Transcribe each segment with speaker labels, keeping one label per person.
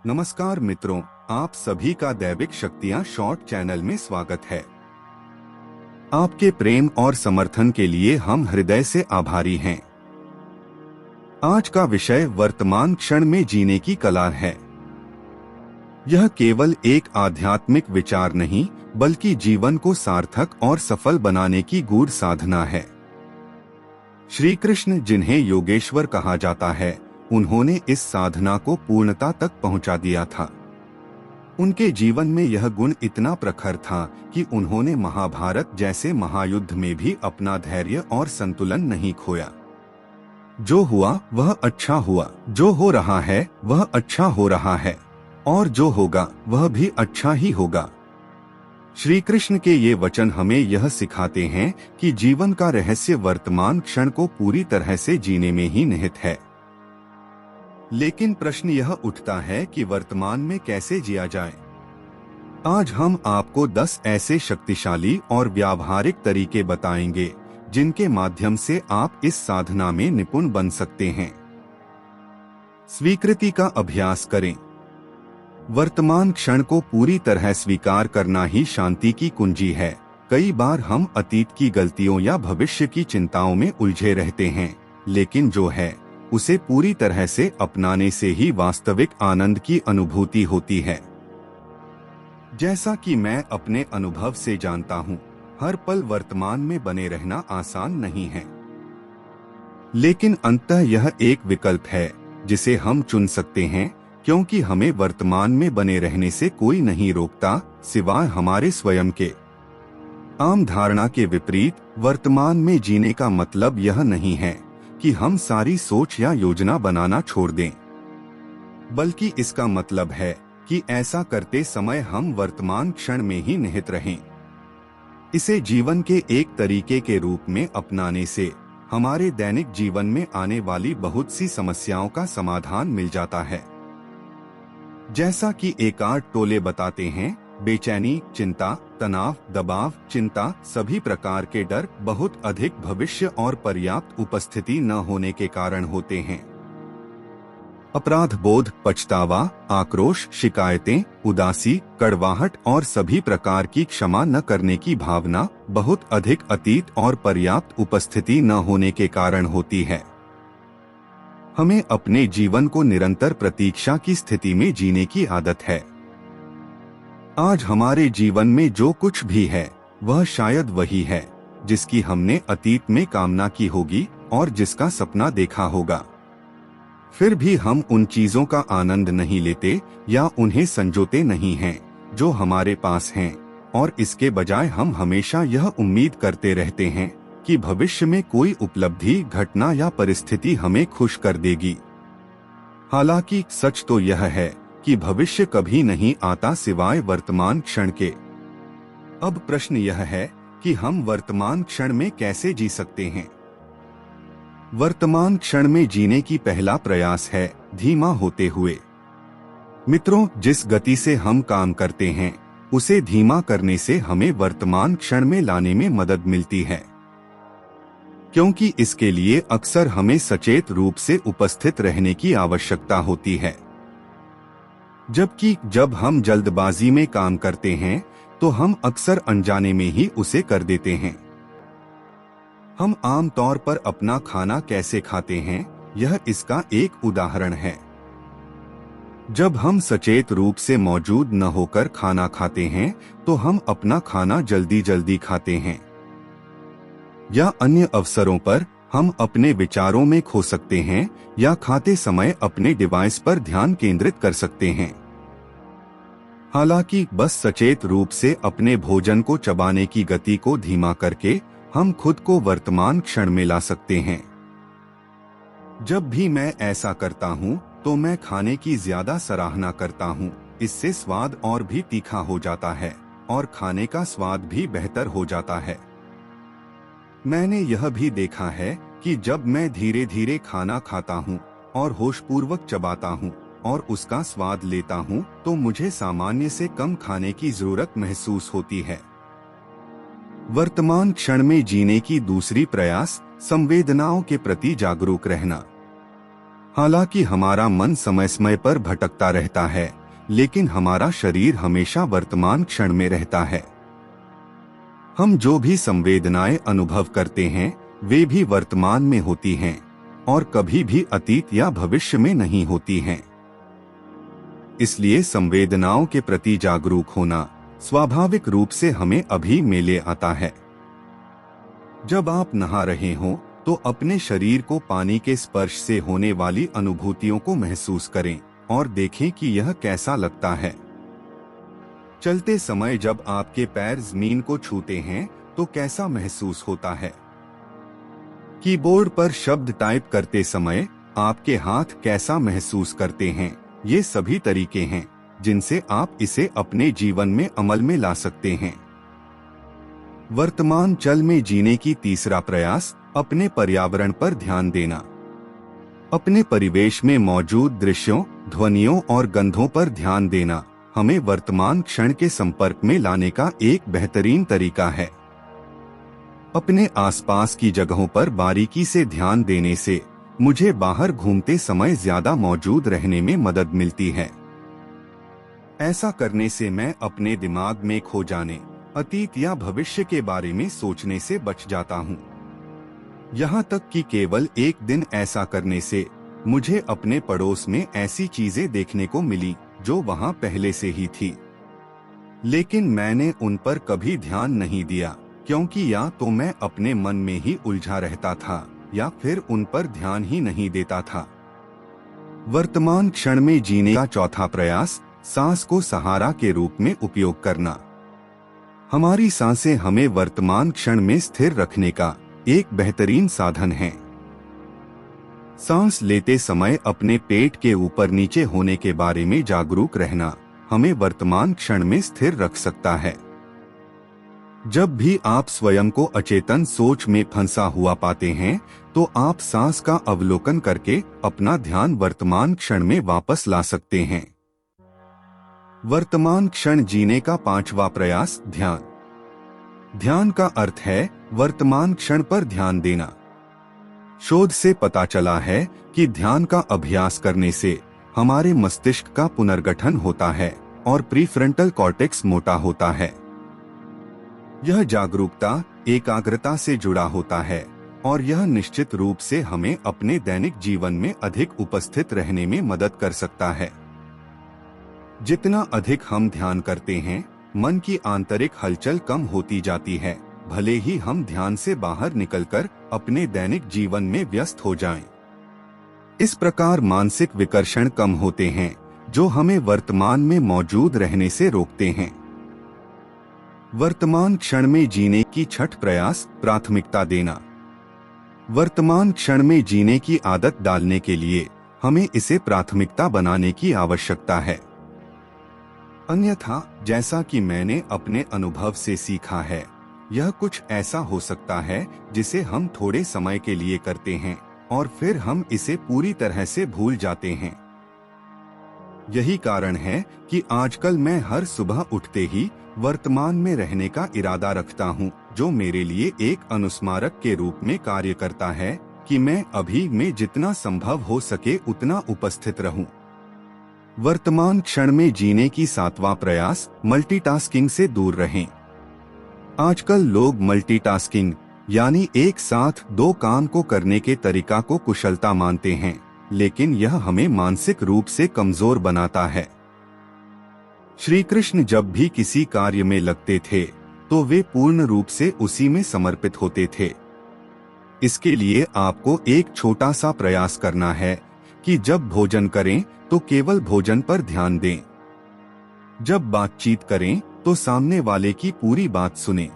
Speaker 1: नमस्कार मित्रों, आप सभी का दैविक शक्तियां शॉर्ट चैनल में स्वागत है। आपके प्रेम और समर्थन के लिए हम हृदय से आभारी हैं। आज का विषय वर्तमान क्षण में जीने की कला है। यह केवल एक आध्यात्मिक विचार नहीं, बल्कि जीवन को सार्थक और सफल बनाने की गूढ़ साधना है। श्री कृष्ण, जिन्हें योगेश्वर कहा जाता है, उन्होंने इस साधना को पूर्णता तक पहुंचा दिया था। उनके जीवन में यह गुण इतना प्रखर था कि उन्होंने महाभारत जैसे महायुद्ध में भी अपना धैर्य और संतुलन नहीं खोया। जो हुआ वह अच्छा हुआ, जो हो रहा है वह अच्छा हो रहा है, और जो होगा वह भी अच्छा ही होगा। श्री कृष्ण के ये वचन हमें यह सिखाते हैं कि जीवन का रहस्य वर्तमान क्षण को पूरी तरह से जीने में ही निहित है। लेकिन प्रश्न यह उठता है कि वर्तमान में कैसे जिया जाए। आज हम आपको 10 ऐसे शक्तिशाली और व्यावहारिक तरीके बताएंगे जिनके माध्यम से आप इस साधना में निपुण बन सकते हैं। स्वीकृति का अभ्यास करें। वर्तमान क्षण को पूरी तरह स्वीकार करना ही शांति की कुंजी है। कई बार हम अतीत की गलतियों या भविष्य की चिंताओं में उलझे रहते हैं, लेकिन जो है उसे पूरी तरह से अपनाने से ही वास्तविक आनंद की अनुभूति होती है। जैसा कि मैं अपने अनुभव से जानता हूँ, हर पल वर्तमान में बने रहना आसान नहीं है, लेकिन अंततः यह एक विकल्प है जिसे हम चुन सकते हैं, क्योंकि हमें वर्तमान में बने रहने से कोई नहीं रोकता, सिवाय हमारे स्वयं के। आम धारणा के विपरीत वर्तमान में जीने का मतलब यह नहीं है कि हम सारी सोच या योजना बनाना छोड़ दें, बल्कि इसका मतलब है कि ऐसा करते समय हम वर्तमान क्षण में ही निहित रहें। इसे जीवन के एक तरीके के रूप में अपनाने से हमारे दैनिक जीवन में आने वाली बहुत सी समस्याओं का समाधान मिल जाता है। जैसा कि एकार्ट टोले बताते हैं, बेचैनी, चिंता, तनाव, दबाव, चिंता, सभी प्रकार के डर बहुत अधिक भविष्य और पर्याप्त उपस्थिति न होने के कारण होते हैं। अपराध बोध, पछतावा, आक्रोश, शिकायतें, उदासी, कड़वाहट और सभी प्रकार की क्षमा न करने की भावना बहुत अधिक अतीत और पर्याप्त उपस्थिति न होने के कारण होती है। हमें अपने जीवन को निरंतर प्रतीक्षा की स्थिति में जीने की आदत है। आज हमारे जीवन में जो कुछ भी है वह शायद वही है जिसकी हमने अतीत में कामना की होगी और जिसका सपना देखा होगा। फिर भी हम उन चीजों का आनंद नहीं लेते या उन्हें संजोते नहीं हैं जो हमारे पास हैं, और इसके बजाय हम हमेशा यह उम्मीद करते रहते हैं कि भविष्य में कोई उपलब्धि, घटना या परिस्थिति हमें खुश कर देगी। हालांकि सच तो यह है कि भविष्य कभी नहीं आता सिवाय वर्तमान क्षण के। अब प्रश्न यह है कि हम वर्तमान क्षण में कैसे जी सकते हैं। वर्तमान क्षण में जीने की पहला प्रयास है धीमा होते हुए। मित्रों, जिस गति से हम काम करते हैं उसे धीमा करने से हमें वर्तमान क्षण में लाने में मदद मिलती है, क्योंकि इसके लिए अक्सर हमें सचेत रूप से उपस्थित रहने की आवश्यकता होती है। जबकि जब हम जल्दबाजी में काम करते हैं तो हम अक्सर अनजाने में ही उसे कर देते हैं। हम आम तौर पर अपना खाना कैसे खाते हैं, यह इसका एक उदाहरण है। जब हम सचेत रूप से मौजूद न होकर खाना खाते हैं तो हम अपना खाना जल्दी जल्दी खाते हैं, या अन्य अवसरों पर हम अपने विचारों में खो सकते हैं या खाते समय अपने डिवाइस पर ध्यान केंद्रित कर सकते हैं। हालांकि बस सचेत रूप से अपने भोजन को चबाने की गति को धीमा करके हम खुद को वर्तमान क्षण में ला सकते हैं। जब भी मैं ऐसा करता हूँ तो मैं खाने की ज्यादा सराहना करता हूँ। इससे स्वाद और भी तीखा हो जाता है और खाने का स्वाद भी बेहतर हो जाता है। मैंने यह भी देखा है कि जब मैं धीरे धीरे खाना खाता हूँ और होशपूर्वक चबाता हूँ और उसका स्वाद लेता हूँ तो मुझे सामान्य से कम खाने की जरूरत महसूस होती है। वर्तमान क्षण में जीने की दूसरी प्रयास संवेदनाओं के प्रति जागरूक रहना। हालांकि हमारा मन समय समय पर भटकता रहता है, लेकिन हमारा शरीर हमेशा वर्तमान क्षण में रहता है। हम जो भी संवेदनाएं अनुभव करते हैं वे भी वर्तमान में होती हैं और कभी भी अतीत या भविष्य में नहीं होती हैं। इसलिए संवेदनाओं के प्रति जागरूक होना स्वाभाविक रूप से हमें अभी में ले आता है। जब आप नहा रहे हो तो अपने शरीर को पानी के स्पर्श से होने वाली अनुभूतियों को महसूस करें और देखें कि यह कैसा लगता है। चलते समय जब आपके पैर जमीन को छूते हैं तो कैसा महसूस होता है। कीबोर्ड पर शब्द टाइप करते समय आपके हाथ कैसा महसूस करते हैं। ये सभी तरीके हैं जिनसे आप इसे अपने जीवन में अमल में ला सकते हैं। वर्तमान क्षण में जीने की तीसरा प्रयास अपने पर्यावरण पर ध्यान देना। अपने परिवेश में मौजूद दृश्यों, ध्वनियों और गंधों पर ध्यान देना हमें वर्तमान क्षण के संपर्क में लाने का एक बेहतरीन तरीका है। अपने आसपास की जगहों पर बारीकी से ध्यान देने से मुझे बाहर घूमते समय ज्यादा मौजूद रहने में मदद मिलती है। ऐसा करने से मैं अपने दिमाग में खो जाने, अतीत या भविष्य के बारे में सोचने से बच जाता हूँ। यहाँ तक कि केवल एक दिन ऐसा करने से मुझे अपने पड़ोस में ऐसी चीजें देखने को मिली जो वहाँ पहले से ही थी, लेकिन मैंने उन पर कभी ध्यान नहीं दिया क्योंकि या तो मैं अपने मन में ही उलझा रहता था या फिर उन पर ध्यान ही नहीं देता था। वर्तमान क्षण में जीने का चौथा प्रयास सांस को सहारा के रूप में उपयोग करना। हमारी सांसें हमें वर्तमान क्षण में स्थिर रखने का एक बेहतरीन साधन है। सांस लेते समय अपने पेट के ऊपर नीचे होने के बारे में जागरूक रहना हमें वर्तमान क्षण में स्थिर रख सकता है। जब भी आप स्वयं को अचेतन सोच में फंसा हुआ पाते हैं तो आप सांस का अवलोकन करके अपना ध्यान वर्तमान क्षण में वापस ला सकते हैं। वर्तमान क्षण जीने का पांचवा प्रयास ध्यान। ध्यान का अर्थ है वर्तमान क्षण पर ध्यान देना। शोध से पता चला है कि ध्यान का अभ्यास करने से हमारे मस्तिष्क का पुनर्गठन होता है और प्रीफ्रंटल कॉर्टेक्स मोटा होता है। यह जागरूकता एकाग्रता से जुड़ा होता है और यह निश्चित रूप से हमें अपने दैनिक जीवन में अधिक उपस्थित रहने में मदद कर सकता है। जितना अधिक हम ध्यान करते हैं, मन की आंतरिक हलचल कम होती जाती है, भले ही हम ध्यान से बाहर निकलकर अपने दैनिक जीवन में व्यस्त हो जाएं। इस प्रकार मानसिक विकर्षण कम होते हैं जो हमें वर्तमान में मौजूद रहने से रोकते हैं। वर्तमान क्षण में जीने की छठ प्रयास प्राथमिकता देना। वर्तमान क्षण में जीने की आदत डालने के लिए हमें इसे प्राथमिकता बनाने की आवश्यकता है। अन्यथा जैसा कि मैंने अपने अनुभव से सीखा है, यह कुछ ऐसा हो सकता है जिसे हम थोड़े समय के लिए करते हैं और फिर हम इसे पूरी तरह से भूल जाते हैं। यही कारण है कि आजकल मैं हर सुबह उठते ही वर्तमान में रहने का इरादा रखता हूँ, जो मेरे लिए एक अनुस्मारक के रूप में कार्य करता है कि मैं अभी में जितना संभव हो सके उतना उपस्थित रहूं। वर्तमान क्षण में जीने की सातवां प्रयास मल्टीटास्किंग से दूर रहें। आजकल लोग मल्टीटास्किंग यानी एक साथ दो काम को करने के तरीका को कुशलता मानते हैं, लेकिन यह हमें मानसिक रूप से कमजोर बनाता है। श्री कृष्ण जब भी किसी कार्य में लगते थे तो वे पूर्ण रूप से उसी में समर्पित होते थे। इसके लिए आपको एक छोटा सा प्रयास करना है कि जब भोजन करें तो केवल भोजन पर ध्यान दें। जब बातचीत करें तो सामने वाले की पूरी बात सुनें।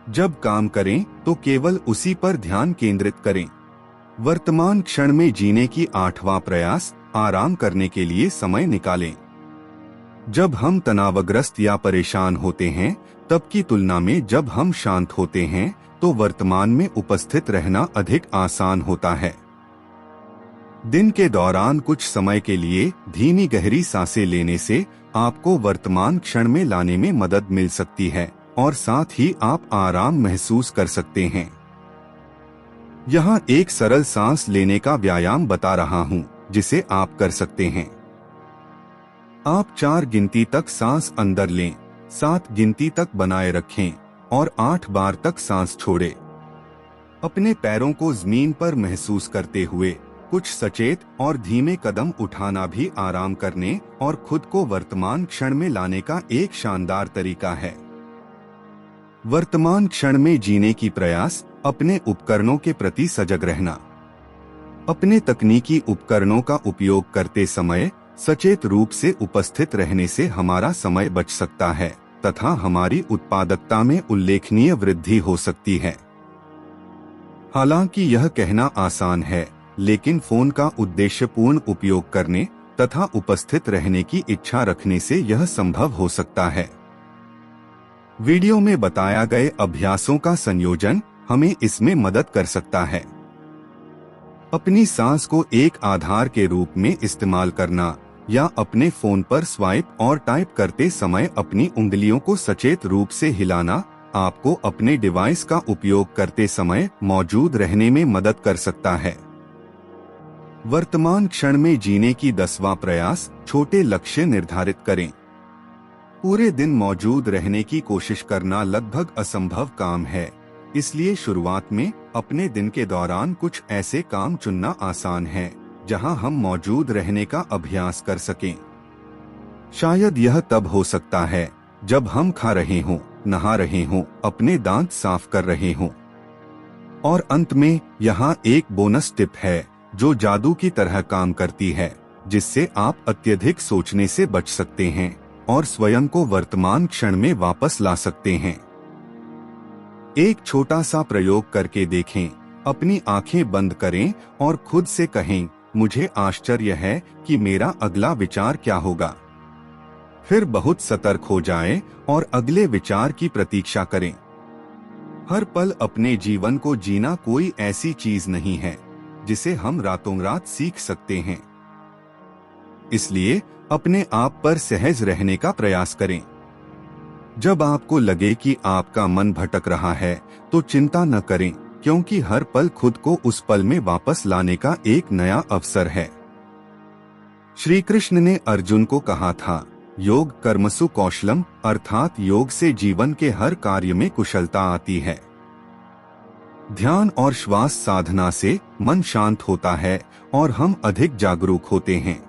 Speaker 1: जब काम करें तो केवल उसी पर ध्यान केंद्रित करें। वर्तमान क्षण में जीने की आठवां प्रयास आराम करने के लिए समय निकालें। जब हम तनावग्रस्त या परेशान होते हैं तब की तुलना में जब हम शांत होते हैं तो वर्तमान में उपस्थित रहना अधिक आसान होता है। दिन के दौरान कुछ समय के लिए धीमी गहरी सांसें लेने से आपको वर्तमान क्षण में लाने में मदद मिल सकती है और साथ ही आप आराम महसूस कर सकते हैं। यहाँ एक सरल सांस लेने का व्यायाम बता रहा हूँ जिसे आप कर सकते हैं। आप 4 गिनती तक सांस अंदर लें, 7 गिनती तक बनाए रखें और 8 बार तक सांस छोड़ें। अपने पैरों को जमीन पर महसूस करते हुए कुछ सचेत और धीमे कदम उठाना भी आराम करने और खुद को वर्तमान क्षण में लाने का एक शानदार तरीका है। वर्तमान क्षण में जीने की प्रयास, अपने उपकरणों के प्रति सजग रहना। अपने तकनीकी उपकरणों का उपयोग करते समय सचेत रूप से उपस्थित रहने से हमारा समय बच सकता है तथा हमारी उत्पादकता में उल्लेखनीय वृद्धि हो सकती है। हालांकि यह कहना आसान है, लेकिन फोन का उद्देश्यपूर्ण उपयोग करने तथा उपस्थित रहने की इच्छा रखने से यह संभव हो सकता है। वीडियो में बताया गए अभ्यासों का संयोजन हमें इसमें मदद कर सकता है। अपनी सांस को एक आधार के रूप में इस्तेमाल करना या अपने फोन पर स्वाइप और टाइप करते समय अपनी उंगलियों को सचेत रूप से हिलाना आपको अपने डिवाइस का उपयोग करते समय मौजूद रहने में मदद कर सकता है। वर्तमान क्षण में जीने की 10वां प्रयास, छोटे लक्ष्य निर्धारित करें। पूरे दिन मौजूद रहने की कोशिश करना लगभग असंभव काम है, इसलिए शुरुआत में अपने दिन के दौरान कुछ ऐसे काम चुनना आसान है जहां हम मौजूद रहने का अभ्यास कर सकें। शायद यह तब हो सकता है जब हम खा रहे हों, नहा रहे हों, अपने दांत साफ कर रहे हों। और अंत में यहाँ एक बोनस टिप है जो जादू की तरह काम करती है, जिससे आप अत्यधिक सोचने से बच सकते हैं और स्वयं को वर्तमान क्षण में वापस ला सकते हैं। एक छोटा सा प्रयोग करके देखें। अपनी आंखें बंद करें और खुद से कहें, मुझे आश्चर्य है कि मेरा अगला विचार क्या होगा। फिर बहुत सतर्क हो जाएं और अगले विचार की प्रतीक्षा करें। हर पल अपने जीवन को जीना कोई ऐसी चीज नहीं है जिसे हम रातों रात सीख सकते हैं। इसलिए अपने आप पर सहज रहने का प्रयास करें। जब आपको लगे कि आपका मन भटक रहा है तो चिंता न करें, क्योंकि हर पल खुद को उस पल में वापस लाने का एक नया अवसर है। श्री कृष्ण ने अर्जुन को कहा था, योग कर्मसु कौशलम, अर्थात योग से जीवन के हर कार्य में कुशलता आती है। ध्यान और श्वास साधना से मन शांत होता है और हम अधिक जागरूक होते हैं।